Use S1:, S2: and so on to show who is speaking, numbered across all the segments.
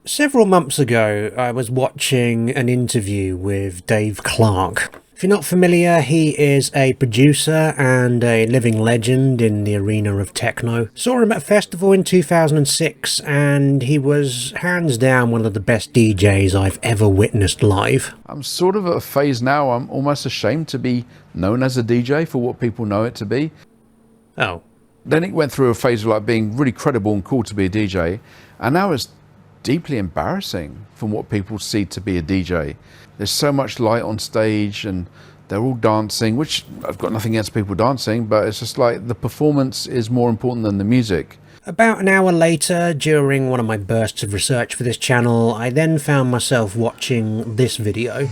S1: Several months ago, I was watching an interview with Dave Clark. If you're not familiar, he is a producer and a living legend in the arena of techno. Saw him at a festival in 2006 and he was hands down one of the best DJs I've ever witnessed live.
S2: I'm sort of at a phase now, I'm almost ashamed to be known as a DJ for what people know it to be.
S1: Oh.
S2: Then it went through a phase of like being really credible and cool to be a DJ, and now it's deeply embarrassing from what people see to be a DJ. There's so much light on stage and they're all dancing, which I've got nothing against people dancing, but it's just like the performance is more important than the music.
S1: About an hour later, during one of my bursts of research for this channel, I then found myself watching this video.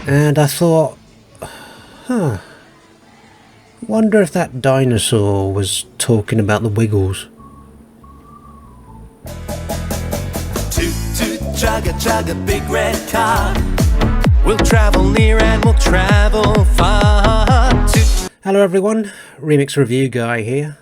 S1: And I thought, wonder if that dinosaur was talking about the Wiggles.
S3: Toot toot chugga chugga big red car. We'll travel near and we'll travel far.
S1: Hello everyone, Remix Review Guy here.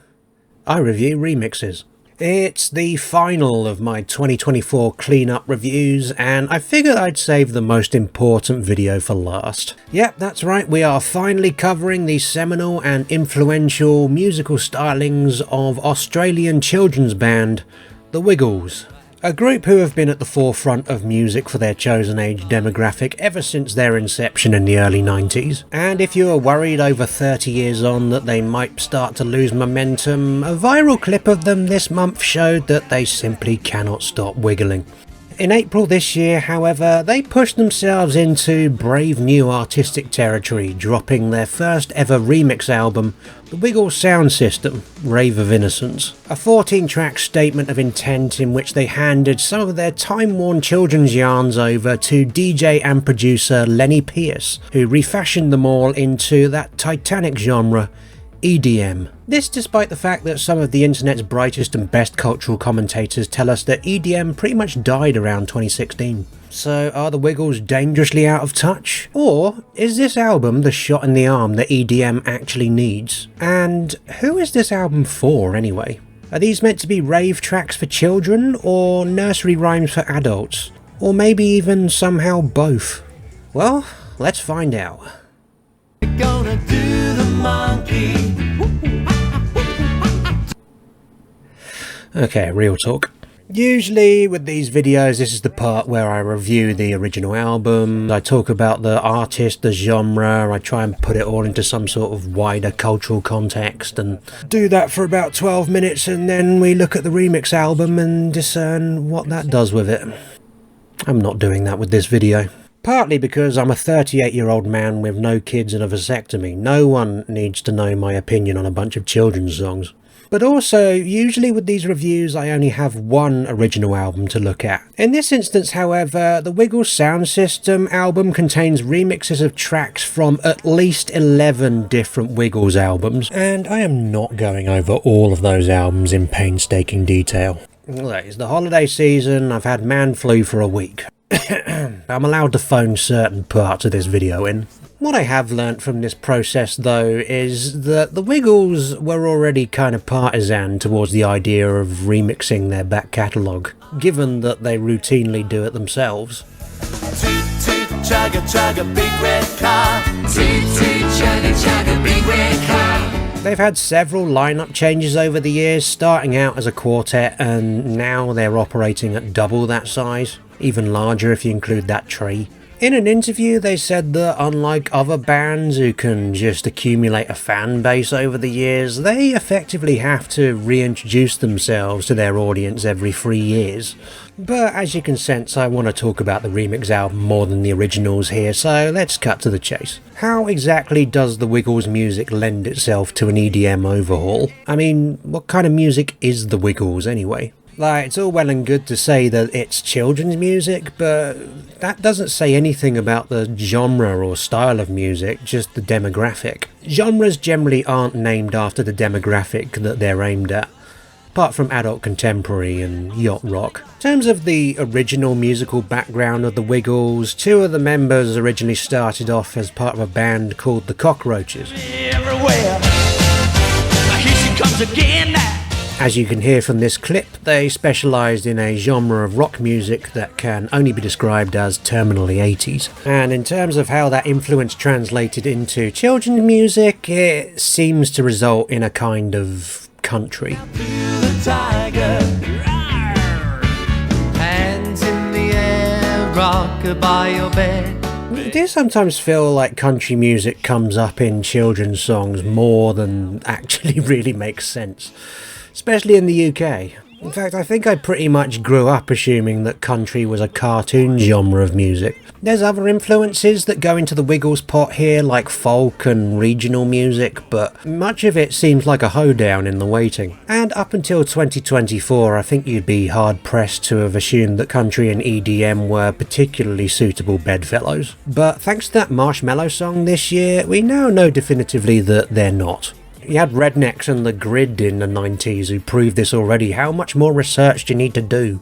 S1: I review remixes. It's the final of my 2024 cleanup reviews, and I figured I'd save the most important video for last. Yep, that's right, we are finally covering the seminal and influential musical stylings of Australian children's band, The Wiggles. A group who have been at the forefront of music for their chosen age demographic ever since their inception in the early 90s. And if you are worried over 30 years on that they might start to lose momentum, a viral clip of them this month showed that they simply cannot stop wiggling. In April this year, however, they pushed themselves into brave new artistic territory, dropping their first ever remix album, The Wiggles Sound System, Rave of Innocence. A 14-track statement of intent in which they handed some of their time-worn children's yarns over to DJ and producer Lenny Pearce, who refashioned them all into that titanic genre, EDM. This despite the fact that some of the internet's brightest and best cultural commentators tell us that EDM pretty much died around 2016. So are the Wiggles dangerously out of touch? Or is this album the shot in the arm that EDM actually needs? And who is this album for anyway? Are these meant to be rave tracks for children or nursery rhymes for adults? Or maybe even somehow both? Well, let's find out.
S3: We're gonna do the monkey.
S1: Okay, real talk. Usually with these videos, this is the part where I review the original album, I talk about the artist, the genre, I try and put it all into some sort of wider cultural context and do that for about 12 minutes, and then we look at the remix album and discern what that does with it. I'm not doing that with this video. Partly because I'm a 38-year-old man with no kids and a vasectomy. No one needs to know my opinion on a bunch of children's songs. But also, usually with these reviews I only have one original album to look at. In this instance, however, the Wiggles Sound System album contains remixes of tracks from at least 11 different Wiggles albums, and I am not going over all of those albums in painstaking detail. Look, it's the holiday season, I've had man flu for a week. I'm allowed to phone certain parts of this video in. What I have learnt from this process though is that the Wiggles were already kind of partisan towards the idea of remixing their back catalogue, given that they routinely do it themselves.
S3: Toot toot chugga chugga big red car. Toot toot chugga chugga big red car.
S1: They've had several lineup changes over the years, starting out as a quartet and now they're operating at double that size, even larger if you include that tree. In an interview they said that unlike other bands who can just accumulate a fan base over the years, they effectively have to reintroduce themselves to their audience every 3 years. But as you can sense, I want to talk about the remix album more than the originals here, so let's cut to the chase. How exactly does the Wiggles music lend itself to an EDM overhaul? I mean, what kind of music is the Wiggles anyway? Like, it's all well and good to say that it's children's music, but that doesn't say anything about the genre or style of music, just the demographic. Genres generally aren't named after the demographic that they're aimed at. apart from adult contemporary and yacht rock. In terms of the original musical background of the Wiggles, two of the members originally started off as part of a band called the Cockroaches.
S3: Everywhere. Here she comes again now.
S1: As you can hear from this clip, they specialised in a genre of rock music that can only be described as terminally 80s. And in terms of how that influence translated into children's music, it seems to result in a kind of country.
S3: The tiger. Hands in the air, rock by your bed.
S1: I do sometimes feel like country music comes up in children's songs more than actually really makes sense. Especially in the UK. In fact, I think I pretty much grew up assuming that country was a cartoon genre of music. There's other influences that go into the Wiggles pot here, like folk and regional music, but much of it seems like a hoedown in the waiting. And up until 2024, I think you'd be hard-pressed to have assumed that country and EDM were particularly suitable bedfellows. But thanks to that Marshmallow song this year, we now know definitively that they're not. You had Rednecks and The Grid in the 90s who proved this already. How much more research do you need to do?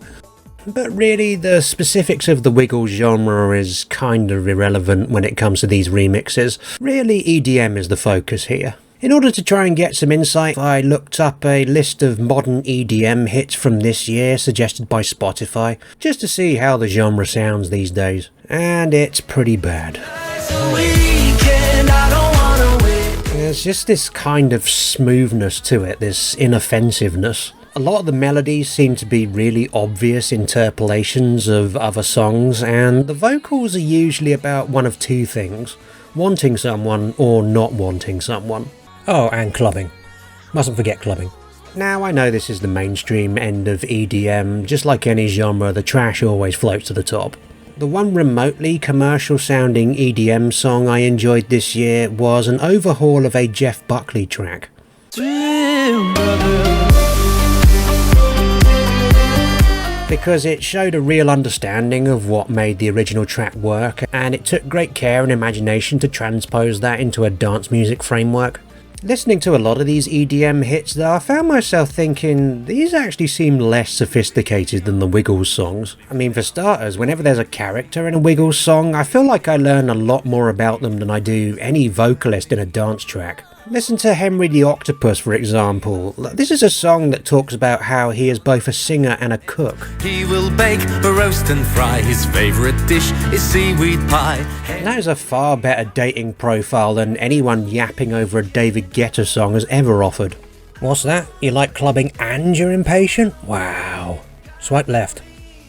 S1: But really, the specifics of the Wiggles genre is kind of irrelevant when it comes to these remixes. Really, EDM is the focus here. In order to try and get some insight, I looked up a list of modern EDM hits from this year suggested by Spotify, just to see how the genre sounds these days. And it's pretty bad. There's just this kind of smoothness to it, this inoffensiveness. A lot of the melodies seem to be really obvious interpolations of other songs, and the vocals are usually about one of two things: wanting someone or not wanting someone. Oh, and clubbing. Mustn't forget clubbing. Now, I know this is the mainstream end of EDM. Just like any genre, the trash always floats to the top. The one remotely commercial-sounding EDM song I enjoyed this year was an overhaul of a Jeff Buckley track. Because it showed a real understanding of what made the original track work, and it took great care and imagination to transpose that into a dance music framework. Listening to a lot of these EDM hits though, I found myself thinking these actually seem less sophisticated than the Wiggles songs. I mean, for starters, whenever there's a character in a Wiggles song, I feel like I learn a lot more about them than I do any vocalist in a dance track. Listen to Henry the Octopus, for example. This is a song that talks about how he is both a singer and a cook.
S3: He will bake, roast and fry. His favourite dish is seaweed pie.
S1: And that is a far better dating profile than anyone yapping over a David Guetta song has ever offered. What's that? You like clubbing and you're impatient? Wow. Swipe left.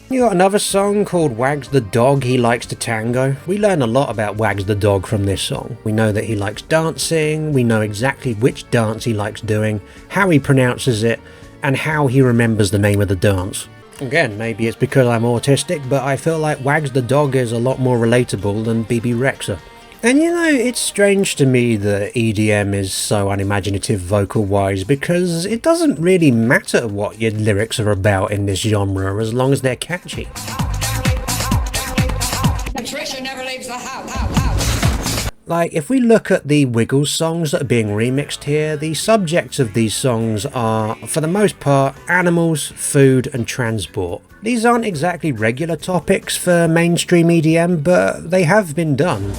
S1: You got another song called Wags the Dog He Likes to Tango. We learn a lot about Wags the Dog from this song. We know that he likes dancing, we know exactly which dance he likes doing, how he pronounces it, and how he remembers the name of the dance. Again, maybe it's because I'm autistic, but I feel like Wags the Dog is a lot more relatable than BB Rexha. And you know, it's strange to me that EDM is so unimaginative vocal-wise, because it doesn't really matter what your lyrics are about in this genre as long as they're catchy.
S4: Patricia never leaves the house.
S1: Like, if we look at the Wiggles songs that are being remixed here, the subjects of these songs are, for the most part, animals, food and transport. These aren't exactly regular topics for mainstream EDM, but they have been done.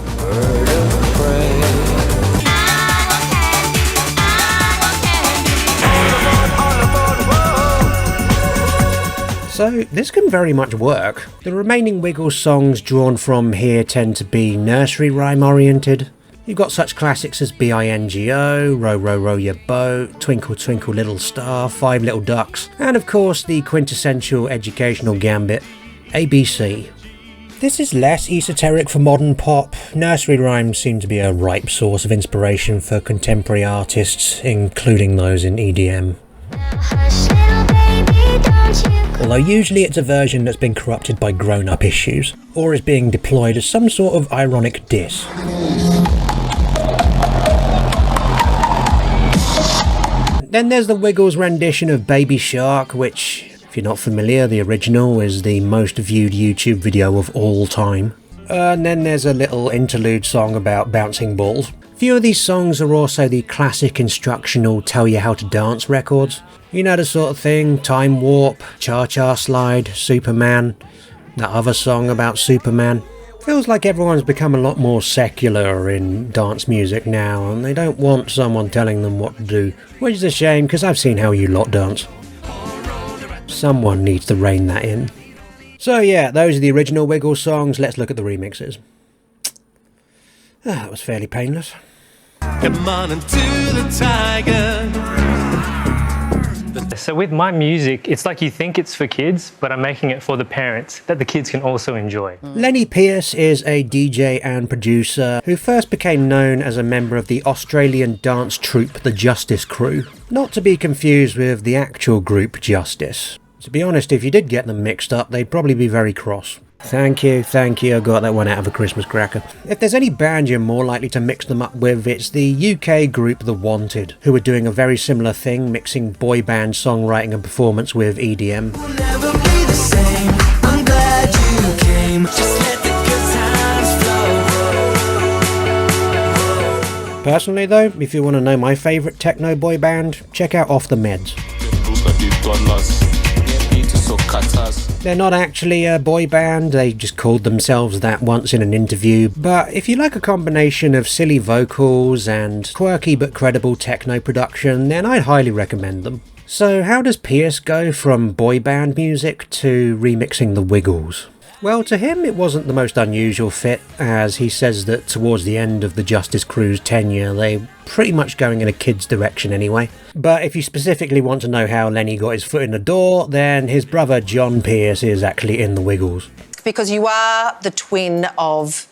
S1: So this can very much work. The remaining Wiggles songs drawn from here tend to be nursery rhyme oriented. You've got such classics as B-I-N-G-O, Row Row Row Your Boat, Twinkle Twinkle Little Star, Five Little Ducks, and of course the quintessential educational gambit, ABC. This is less esoteric for modern pop. Nursery rhymes seem to be a ripe source of inspiration for contemporary artists, including those in EDM. Although usually it's a version that's been corrupted by grown-up issues, or is being deployed as some sort of ironic diss. Then there's the Wiggles rendition of Baby Shark, which, if you're not familiar, the original is the most viewed YouTube video of all time. And then there's a little interlude song about bouncing balls. Few of these songs are also the classic instructional tell you how to dance records. You know the sort of thing, Time Warp, Cha Cha Slide, Superman, that other song about Superman. Feels like everyone's become a lot more secular in dance music now, and they don't want someone telling them what to do, which is a shame because I've seen how you lot dance. Someone needs to rein that in. So yeah, those are the original Wiggles songs. Let's look at the remixes. That was fairly painless.
S3: Come on into the tiger.
S5: So with my music, it's like you think it's for kids, but I'm making it for the parents that the kids can also enjoy.
S1: Lenny Pearce is a DJ and producer who first became known as a member of the Australian dance troupe The Justice Crew. Not to be confused with the actual group Justice. To be honest, if you did get them mixed up, they'd probably be very cross. Thank you, I got that one out of a Christmas cracker. If there's any band you're more likely to mix them up with, it's the UK group The Wanted, who are doing a very similar thing, mixing boy band songwriting and performance with EDM.
S3: We'll never be the same. I'm glad you came. Just let the good times flow.
S1: Personally though, if you want to know my favourite techno boy band, check out Off the Meds. They're not actually a boy band, they just called themselves that once in an interview, but if you like a combination of silly vocals and quirky but credible techno production, then I'd highly recommend them. So how does Pearce go from boy band music to remixing the Wiggles? Well, to him it wasn't the most unusual fit, as he says that towards the end of the Justice Crew's tenure they pretty much going in a kid's direction anyway. But if you specifically want to know how Lenny got his foot in the door, then his brother John Pearce is actually in the Wiggles.
S6: Because you are the twin of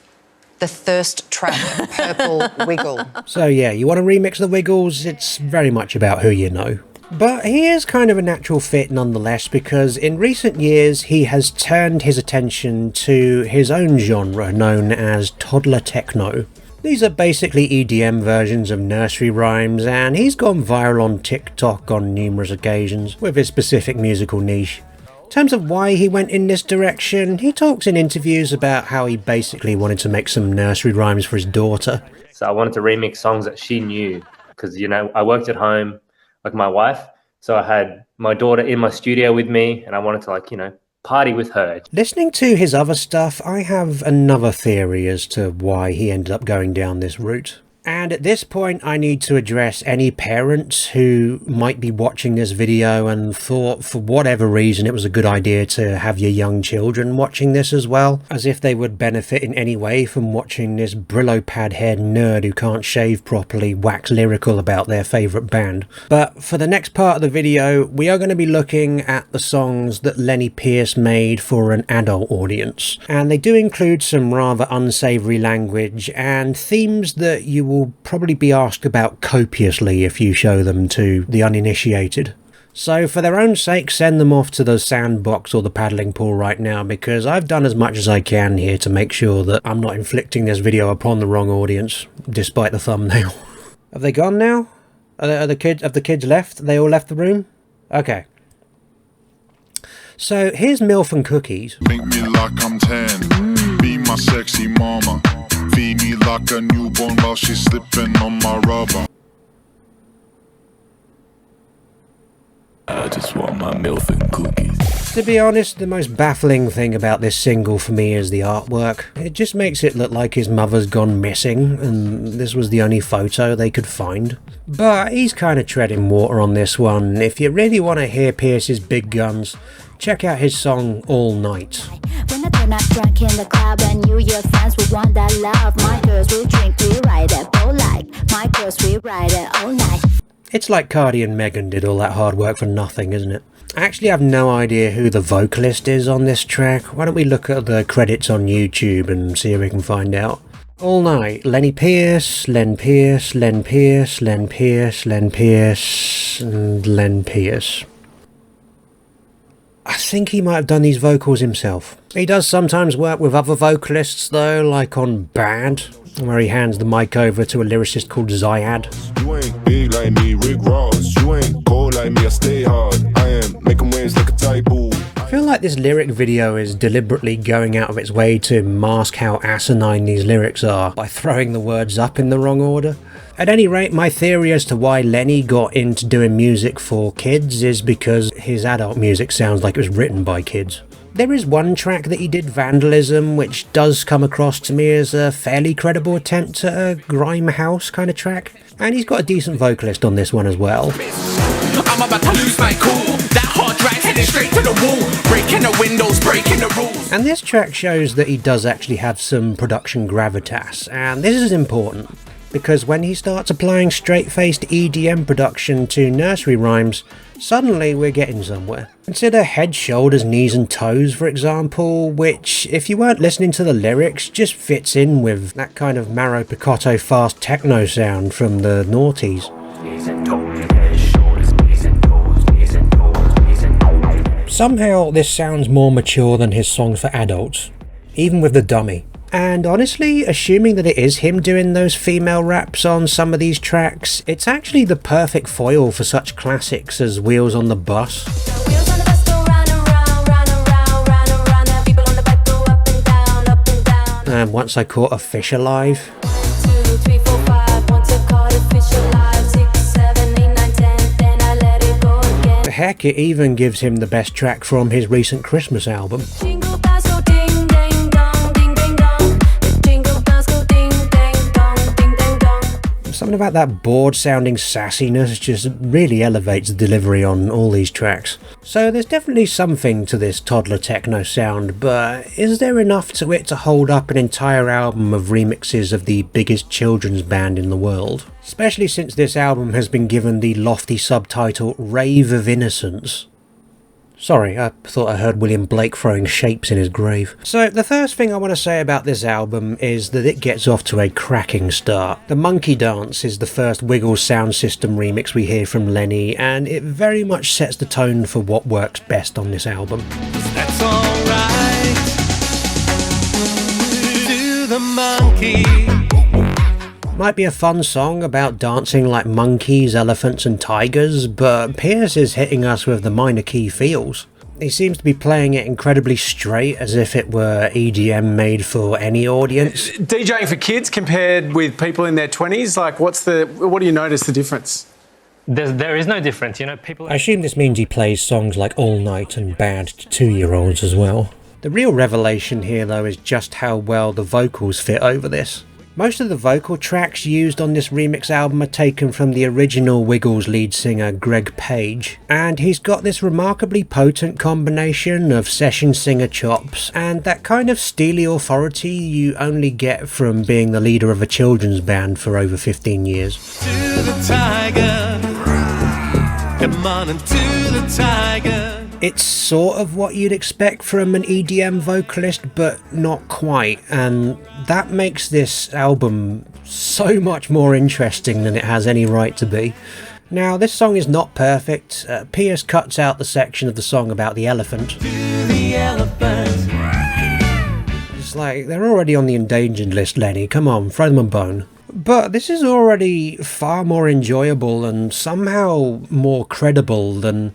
S6: the thirst trap purple Wiggle.
S1: So yeah, you want to remix the Wiggles, it's very much about who you know. But he is kind of a natural fit nonetheless, because in recent years he has turned his attention to his own genre known as Toddler Techno. These are basically EDM versions of nursery rhymes, and he's gone viral on TikTok on numerous occasions with his specific musical niche. In terms of why he went in this direction, he talks in interviews about how he basically wanted to make some nursery rhymes for his daughter.
S7: So I wanted to remix songs that she knew, because, you know, I worked at home like my wife, so I had my daughter in my studio with me, and I wanted to, like, you know, party with her.
S1: Listening to his other stuff, I have another theory as to why he ended up going down this route. And at this point I need to address any parents who might be watching this video and thought for whatever reason it was a good idea to have your young children watching this as well, as if they would benefit in any way from watching this Brillo pad haired nerd who can't shave properly wax lyrical about their favourite band. But for the next part of the video we are going to be looking at the songs that Lenny Pearce made for an adult audience, and they do include some rather unsavoury language and themes that you will probably be asked about copiously if you show them to the uninitiated. So for their own sake, send them off to the sandbox or the paddling pool right now, because I've done as much as I can here to make sure that I'm not inflicting this video upon the wrong audience, despite the thumbnail. Have they gone now? Have the kids left? They all left the room? Okay. So here's Milf and Cookies.
S8: Make me like I'm 10. Be my sexy mama. Feed me like a newborn while she's slipping on my rubber. I just want my milk and cookies.
S1: To be honest, the most baffling thing about this single for me is the artwork. It just makes it look like his mother's gone missing and this was the only photo they could find. But he's kind of treading water on this one. If you really want to hear Pearce's big guns, check out his song All Night.
S9: When I turn up drunk in the club and you, your friends will want that love. My girls will drink, we ride it, all like. My girls, we ride it all night.
S1: It's like Cardi and Megan did all that hard work for nothing, isn't it? I actually have no idea who the vocalist is on this track. Why don't we look at the credits on YouTube and see if we can find out. All Night, Lenny Pearce, Len Pearce, Len Pearce, Len Pearce, Len Pearce, and Len Pearce. I think he might have done these vocals himself. He does sometimes work with other vocalists though, like on Bad, where he hands the mic over to a lyricist called Zyad.
S8: You ain't big like me, Rick Ross. You ain't cold like me, I stay hard. I am making waves like a typhoon.
S1: I feel like this lyric video is deliberately going out of its way to mask how asinine these lyrics are by throwing the words up in the wrong order. At any rate, my theory as to why Lenny got into doing music for kids is because his adult music sounds like it was written by kids. There is one track that he did, Vandalism, which does come across to me as a fairly credible attempt at a grime house kind of track, and he's got a decent vocalist on this one as well.
S3: I'm about to lose my cool. That hard drive heading straight to the wall. Breaking the windows, breaking the rules.
S1: And this track shows that he does actually have some production gravitas, and this is important, because when he starts applying straight-faced EDM production to nursery rhymes, suddenly we're getting somewhere. Consider Head, Shoulders, Knees and Toes, for example, which, if you weren't listening to the lyrics, just fits in with that kind of Maro Picotto fast techno sound from the noughties. Somehow this sounds more mature than his songs for adults, even with the dummy. And honestly, assuming that it is him doing those female raps on some of these tracks, it's actually the perfect foil for such classics as Wheels on the Bus. And Once I Caught a Fish Alive. Heck, it even gives him the best track from his recent Christmas album. Something about that bored-sounding sassiness just really elevates the delivery on all these tracks. So there's definitely something to this Toddler Techno sound, but is there enough to it to hold up an entire album of remixes of the biggest children's band in the world? Especially since this album has been given the lofty subtitle Rave of Innocence. Sorry, I thought I heard William Blake throwing shapes in his grave. So the first thing I want to say about this album is that it gets off to a cracking start. The Monkey Dance is the first Wiggles sound system remix we hear from Lenny, and it very much sets the tone for what works best on this album.
S3: That's alright. Do the monkey.
S1: Might be a fun song about dancing like monkeys, elephants and tigers, but Pearce is hitting us with the minor key feels. He seems to be playing it incredibly straight, as if it were EDM made for any audience.
S10: DJing for kids compared with people in their 20s, like what do you notice the difference?
S5: There is no difference, you know, people...
S1: I assume this means he plays songs like All Night and Bad to 2-year-olds as well. The real revelation here though is just how well the vocals fit over this. Most of the vocal tracks used on this remix album are taken from the original Wiggles lead singer Greg Page, and he's got this remarkably potent combination of session singer chops and that kind of steely authority you only get from being the leader of a children's band for over 15 years.
S3: To the tiger. Come on and to the tiger.
S1: It's sort of what you'd expect from an EDM vocalist, but not quite, and that makes this album so much more interesting than it has any right to be. Now, this song is not perfect. Pearce cuts out the section of the song about the elephant. It's like, they're already on the endangered list, Lenny. Come on, throw them a bone. But this is already far more enjoyable and somehow more credible than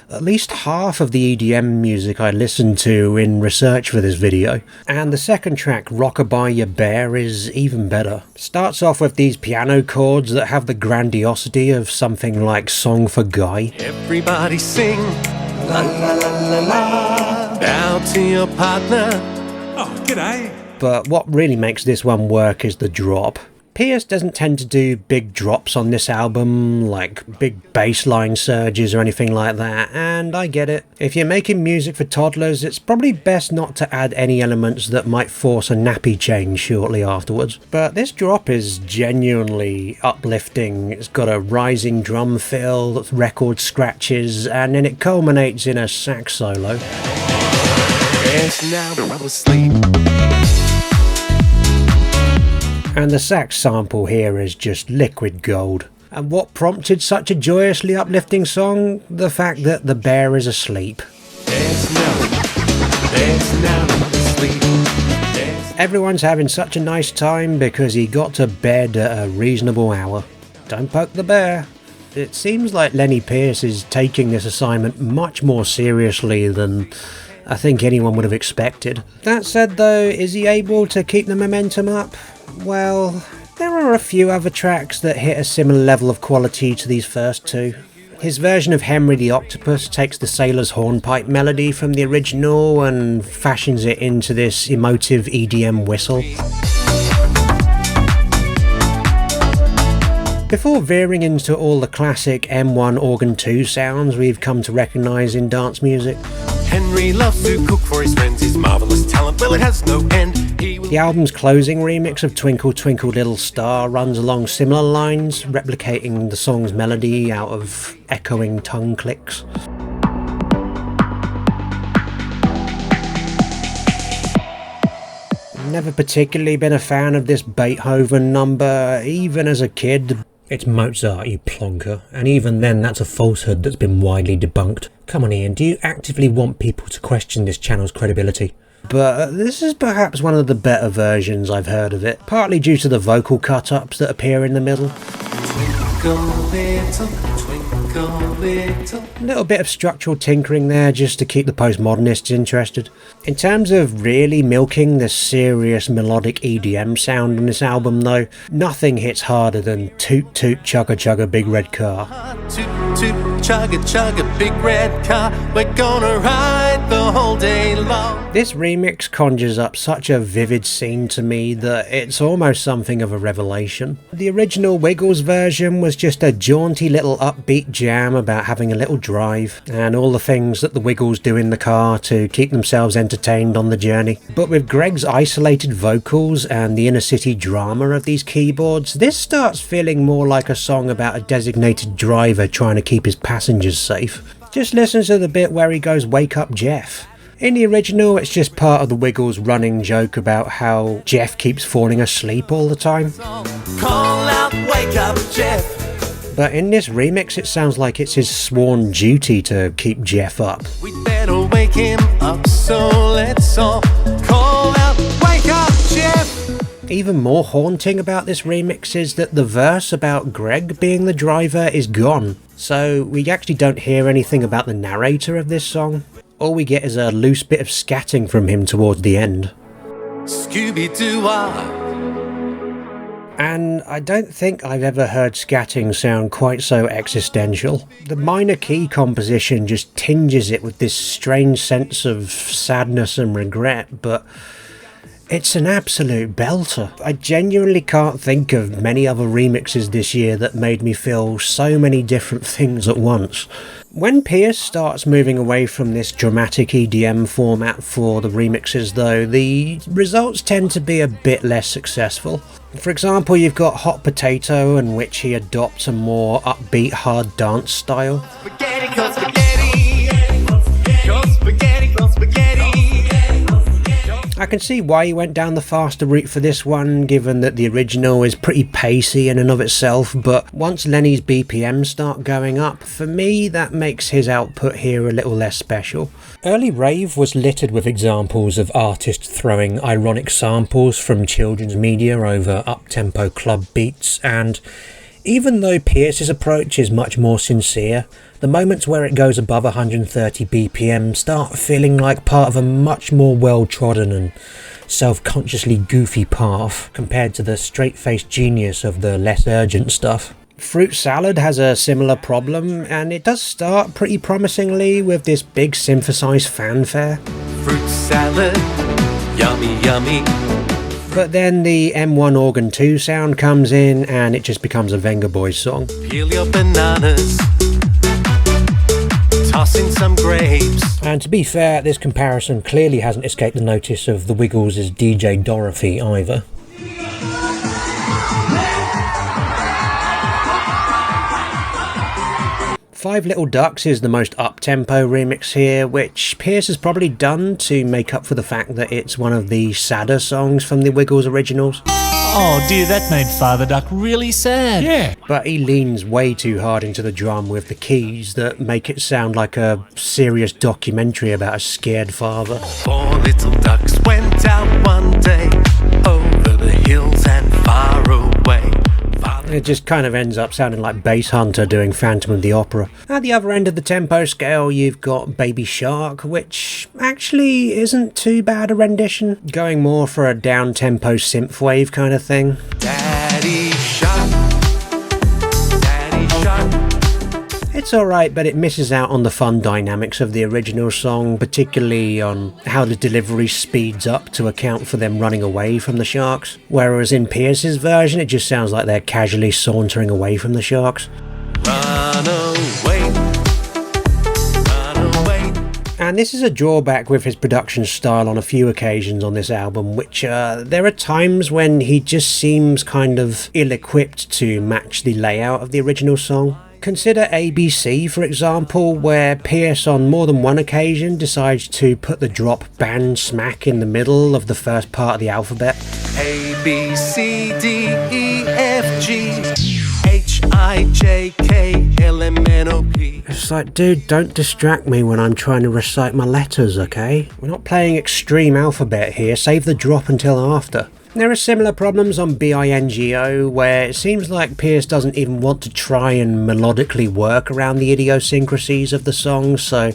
S1: at least half of the EDM music I listened to in research for this video. And the second track, Rockabye Ya Bear, is even better. Starts off with these piano chords that have the grandiosity of something like Song for Guy.
S3: Everybody sing, la la la la la, bow to your partner. Oh, g'day.
S1: But what really makes this one work is the drop. Pearce doesn't tend to do big drops on this album, like big bass line surges or anything like that, and I get it. If you're making music for toddlers, it's probably best not to add any elements that might force a nappy change shortly afterwards. But this drop is genuinely uplifting. It's got a rising drum fill, record scratches, and then it culminates in a sax solo.
S3: Yes, now I'm asleep.
S1: And the sax sample here is just liquid gold. And what prompted such a joyously uplifting song? The fact that the bear is asleep. Everyone's having such a nice time because he got to bed at a reasonable hour. Don't poke the bear. It seems like Lenny Pearce is taking this assignment much more seriously than I think anyone would have expected. That said though, is he able to keep the momentum up? Well, there are a few other tracks that hit a similar level of quality to these first two. His version of Henry the Octopus takes the sailor's hornpipe melody from the original and fashions it into this emotive EDM whistle. Before veering into all the classic M1 organ 2 sounds we've come to recognise in dance music.
S3: Henry loves to cook for his friends, his marvellous talent, well, it has no end.
S1: The album's closing remix of Twinkle Twinkle Little Star runs along similar lines, replicating the song's melody out of echoing tongue clicks. Never particularly been a fan of this Beethoven number, even as a kid. It's Mozart, you plonker, and even then that's a falsehood that's been widely debunked. Come on Ian, do you actively want people to question this channel's credibility? But this is perhaps one of the better versions I've heard of it, partly due to the vocal cut-ups that appear in the middle. A little bit of structural tinkering there just to keep the postmodernists interested. In terms of really milking the serious melodic EDM sound on this album though, nothing hits harder than Toot Toot Chugga Chugga Big Red Car.
S3: Toot toot chugga chugga big red car, we're gonna ride the whole day long.
S1: This remix conjures up such a vivid scene to me that it's almost something of a revelation. The original Wiggles version was just a jaunty little upbeat jam about having a little drive and all the things that the Wiggles do in the car to keep themselves entertained on the journey. But with Greg's isolated vocals and the inner city drama of these keyboards, this starts feeling more like a song about a designated driver trying to keep his passengers safe. Just listen to the bit where he goes "Wake up Jeff." In the original, it's just part of the Wiggles' running joke about how Jeff keeps falling asleep all the time.
S3: Call out, wake up, Jeff.
S1: But in this remix, it sounds like it's his sworn duty to keep Jeff up.
S3: We'd better wake him up, so let's all call out, wake up, Jeff.
S1: Even more haunting about this remix is that the verse about Greg being the driver is gone. So we actually don't hear anything about the narrator of this song. All we get is a loose bit of scatting from him towards the end.
S3: Scooby-Doo-ah.
S1: And I don't think I've ever heard scatting sound quite so existential. The minor key composition just tinges it with this strange sense of sadness and regret, but it's an absolute belter. I genuinely can't think of many other remixes this year that made me feel so many different things at once. When Pearce starts moving away from this dramatic EDM format for the remixes though, the results tend to be a bit less successful. For example, you've got Hot Potato, in which he adopts a more upbeat hard dance style.
S3: Spaghetti, go spaghetti. Go spaghetti, go spaghetti.
S1: I can see why he went down the faster route for this one, given that the original is pretty pacey in and of itself, but once Lenny's BPMs start going up, for me that makes his output here a little less special. Early rave was littered with examples of artists throwing ironic samples from children's media over up-tempo club beats, and even though Pearce's approach is much more sincere, the moments where it goes above 130 BPM start feeling like part of a much more well-trodden and self-consciously goofy path compared to the straight-faced genius of the less urgent stuff. Fruit Salad has a similar problem, and it does start pretty promisingly with this big synthesized fanfare.
S3: Fruit salad, yummy, yummy.
S1: But then the M1 Organ 2 sound comes in and it just becomes a Venga Boys song.
S3: Peel your bananas, toss in some grapes.
S1: And to be fair, this comparison clearly hasn't escaped the notice of the Wiggles' DJ Dorothy either. Five Little Ducks is the most up-tempo remix here, which Pearce has probably done to make up for the fact that it's one of the sadder songs from the Wiggles originals.
S11: Oh dear, that made Father Duck really sad.
S10: Yeah.
S1: But he leans way too hard into the drum with the keys that make it sound like a serious documentary about a scared father.
S3: 4 little ducks went out one day over the hills and far away.
S1: It just kind of ends up sounding like Bass Hunter doing Phantom of the Opera. At the other end of the tempo scale, you've got Baby Shark, which actually isn't too bad a rendition, going more for a down-tempo synthwave kind of thing.
S3: Daddy Shark, Daddy Shark.
S1: It's alright, but it misses out on the fun dynamics of the original song, particularly on how the delivery speeds up to account for them running away from the sharks. Whereas in Pearce's version, it just sounds like they're casually sauntering away from the sharks.
S3: Run away, run away.
S1: And this is a drawback with his production style on a few occasions on this album, which there are times when he just seems kind of ill-equipped to match the layout of the original song. Consider ABC, for example, where Pearce on more than one occasion decides to put the drop bang smack in the middle of the first part of the alphabet.
S3: A, B, C, D, E, F, G, H, I, J, K, L, M, N, O, P.
S1: It's like, dude, don't distract me when I'm trying to recite my letters, okay? We're not playing extreme alphabet here, save the drop until after. There are similar problems on BINGO, where it seems like Pearce doesn't even want to try and melodically work around the idiosyncrasies of the song, so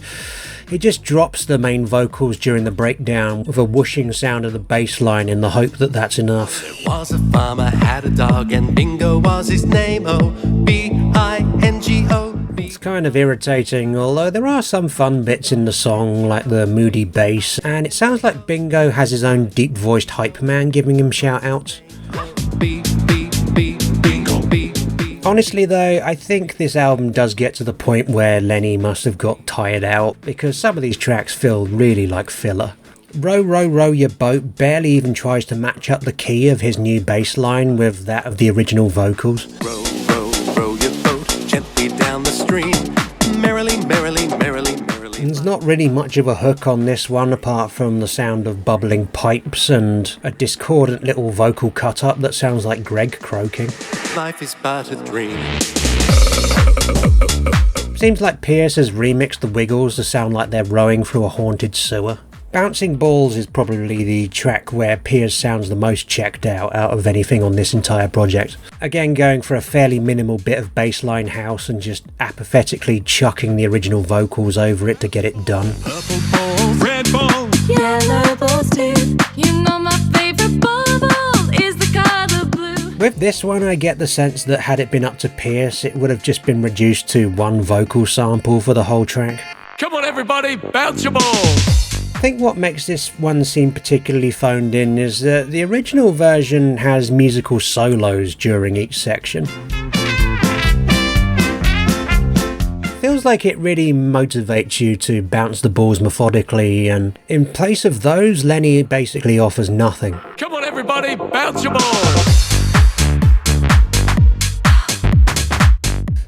S1: he just drops the main vocals during the breakdown with a whooshing sound of the bass line in the hope that that's enough.
S3: There was a farmer, had a dog, and Bingo was his name. O, B-I-N-G-O.
S1: It's kind of irritating, although there are some fun bits in the song, like the moody bass, and it sounds like Bingo has his own deep-voiced hype man giving him shout-outs. Honestly though, I think this album does get to the point where Lenny must have got tired out, because some of these tracks feel really like filler. Row, Row, Row Your Boat barely even tries to match up the key of his new bass line with that of the original vocals.
S3: Row, row, row your boat gently down the stream. Merrily, merrily, merrily, merrily.
S1: There's not really much of a hook on this one apart from the sound of bubbling pipes and a discordant little vocal cut-up that sounds like Greg croaking.
S3: Life is but a dream.
S1: Seems like Pearce has remixed the Wiggles to sound like they're rowing through a haunted sewer. Bouncing Balls is probably the track where Pearce sounds the most checked out of anything on this entire project. Again, going for a fairly minimal bit of bassline house and just apathetically chucking the original vocals over it to get it done.
S3: Purple balls, red balls,
S9: Yellow balls too. You know my favorite bubble is the color blue.
S1: With this one, I get the sense that had it been up to Pearce, it would have just been reduced to one vocal sample for the whole track.
S3: Come on everybody, bounce your balls.
S1: I think what makes this one seem particularly phoned in is that the original version has musical solos during each section. Feels like it really motivates you to bounce the balls methodically, and in place of those, Lenny basically offers nothing.
S3: Come on everybody, bounce your balls.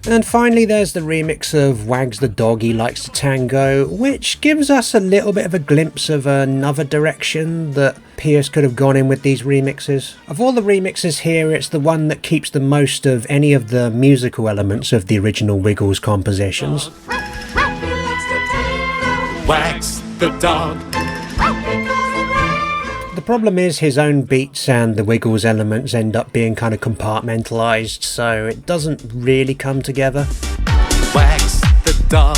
S1: And finally there's the remix of Wags the Dog He Likes to Tango, which gives us a little bit of a glimpse of another direction that Pearce could have gone in with these remixes. Of all the remixes here, it's the one that keeps the most of any of the musical elements of the original Wiggles compositions.
S3: Wags the dog.
S1: The problem is his own beats and the Wiggles elements end up being kind of compartmentalised, so it doesn't really come together.
S3: Wags the dog.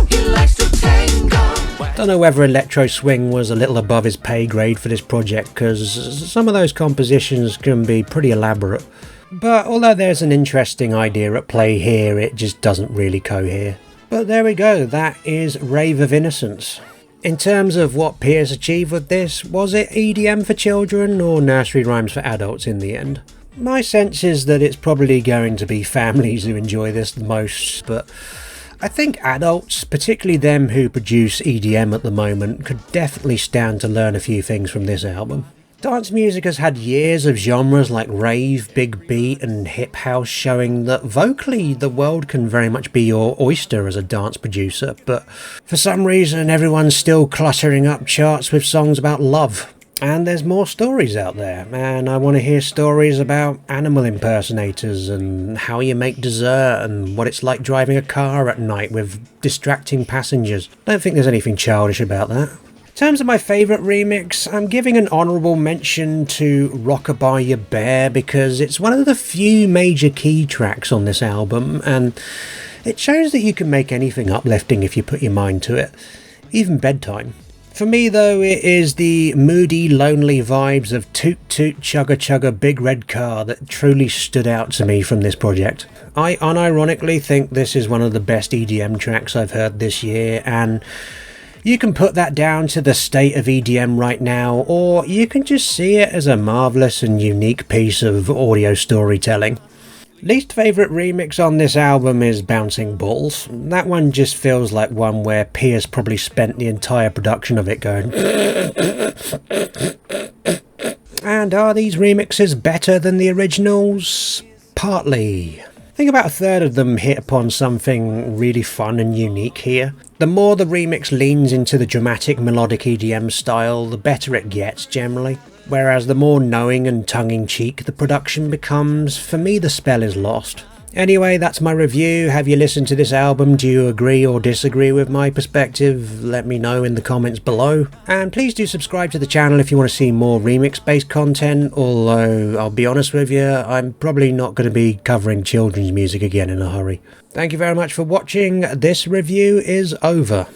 S3: He likes to tango.
S1: Don't know whether Electro Swing was a little above his pay grade for this project, because some of those compositions can be pretty elaborate. But although there's an interesting idea at play here, it just doesn't really cohere. But there we go, that is Rave of Innocence. In terms of what Pearce achieved with this, was it EDM for children or nursery rhymes for adults in the end? My sense is that it's probably going to be families who enjoy this the most, but I think adults, particularly them who produce EDM at the moment, could definitely stand to learn a few things from this album. Dance music has had years of genres like rave, big beat and hip house showing that vocally the world can very much be your oyster as a dance producer, but for some reason everyone's still cluttering up charts with songs about love. And there's more stories out there, and I want to hear stories about animal impersonators and how you make dessert and what it's like driving a car at night with distracting passengers. I don't think there's anything childish about that. In terms of my favourite remix, I'm giving an honourable mention to Rockabye Ya Bear because it's one of the few major key tracks on this album, and it shows that you can make anything uplifting if you put your mind to it, even bedtime. For me though, it is the moody, lonely vibes of Toot Toot Chugga Chugga Big Red Car that truly stood out to me from this project. I unironically think this is one of the best EDM tracks I've heard this year, and you can put that down to the state of EDM right now, or you can just see it as a marvellous and unique piece of audio storytelling. Least favourite remix on this album is Bouncing Balls. That one just feels like one where Pearce probably spent the entire production of it going And are these remixes better than the originals? Partly. I think about a third of them hit upon something really fun and unique here. The more the remix leans into the dramatic melodic EDM style, the better it gets generally. Whereas the more knowing and tongue-in-cheek the production becomes, for me the spell is lost. Anyway, that's my review. Have you listened to this album? Do you agree or disagree with my perspective? Let me know in the comments below. And please do subscribe to the channel if you want to see more remix-based content, although I'll be honest with you, I'm probably not going to be covering children's music again in a hurry. Thank you very much for watching. This review is over.